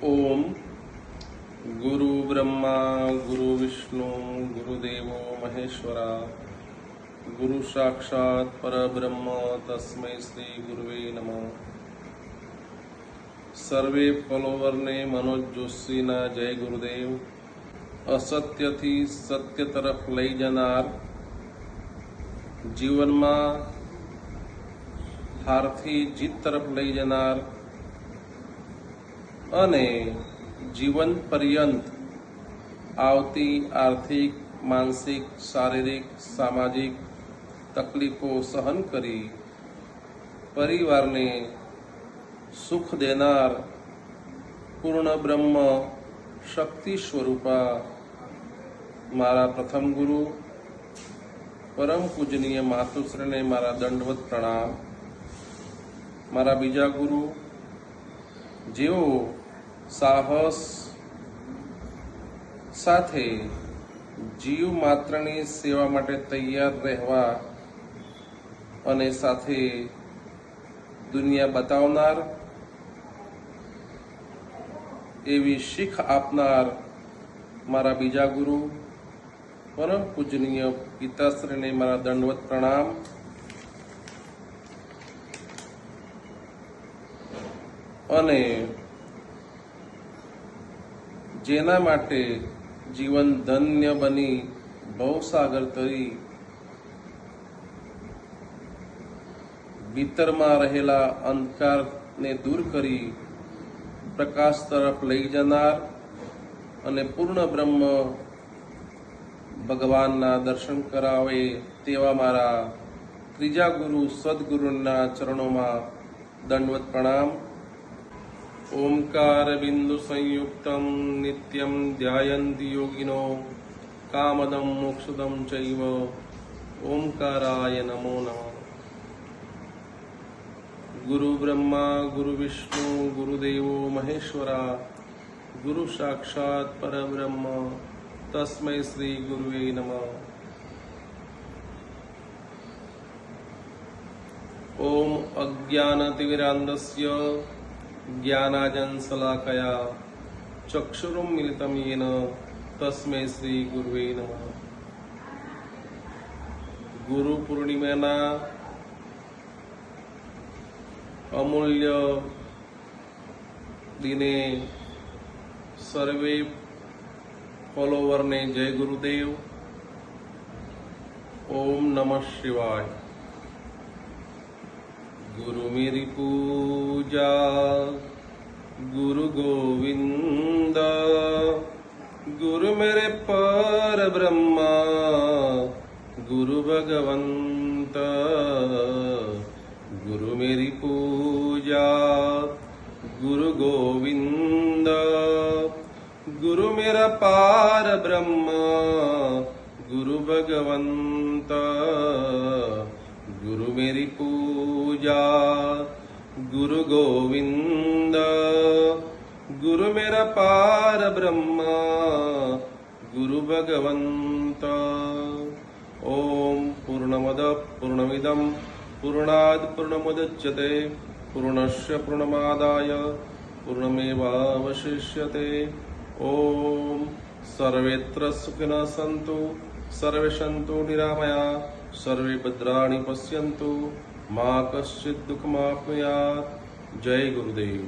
ओम गुरु ब्रह्मा गुरु विष्णु गुरुदेवो महेश्वरा गुरु साक्षात परब्रह्म तस्मै श्री गुरुवे नमः। सर्वे फॉलोवर ने मनोज जोशी ना जय गुरुदेव। असत्यથી સત્ય તરફ લઈ જનાર, જીવનમાં હારથી જીત તરફ લઈ જનાર અને જીવન પર્યંત આવતી આર્થિક, માનસિક, શારીરિક, સામાજિક તકલીફો સહન કરી પરિવારને સુખ દેનાર પૂર્ણ બ્રહ્મ શક્તિ સ્વરૂપા મારા પ્રથમ ગુરુ પરમ પૂજનીય માતુશ્રીને મારા દંડવત પ્રણામ। મારા બીજા ગુરુ જેઓ સાહસ સાથે જીવ માત્રની સેવા માટે તૈયાર રહેવા અને સાથે દુનિયા બતાવનાર એવી શીખ આપનાર મારા બીજા ગુરુ પરમ પૂજનીય પિતાશ્રીને મારા દંડવત પ્રણામ। અને જેના માટે જીવન ધન્ય બની ભવસાગર તરી ભીતરમાં રહેલા અંધકારને દૂર કરી પ્રકાશ તરફ લઈ જનાર અને પૂર્ણ બ્રહ્મ ભગવાનના દર્શન કરાવે તેવા મારા ત્રીજા ગુરુ સદગુરુના ચરણોમાં દંડવત પ્રણામ। ओंकार बिंदु संयुक्तं नित्यं ध्यायन्ति योगिनो कामदं मोक्षदं चैव ओंकाराय नमो नमः। गुरु ब्रह्मा गुरु विष्णु गुरुदेवो महेश्वरा गुरु साक्षात् परब्रह्म तस्मै श्री गुरुवे नमः। ओम अज्ञानतिमिरान्धस्य ज्ञानांजनशलाकया चक्षुरुन्मीलितं येन तस्मै श्री गुरुवे नमः। गुरु पूर्णिमाना अमूल्य दिने सर्वे फॉलोवर ने जय गुरुदेव। ओम नमः शिवाय। गुरु मेरी पूजा गुरु गोविंद गुरु मेरे पर ब्रह्मा गुरु भगवंत। गुरु मेरी पूजा गुरु गोविंद गुरु मेरा पार ब्रह्म गुरु भगवंत। गुरु मेरी पूजा गुरु गोविंद गुरु मेरा पार ब्रह्म गुरु भगवंत। ओम पूर्णमद पूर्णमिदं पूर्णात् पूर्णमुदच्यते पूर्णस्य पूर्णमादाय पूर्णमेवावशिष्यते। ओम सर्वेत्र सुखिनः सन्तु सर्वे सन्तु निरामया सर्वे भद्राणि पश्यन्तु मा कश्चित् दुःखमाप्नुयात्। जय गुरुदेव।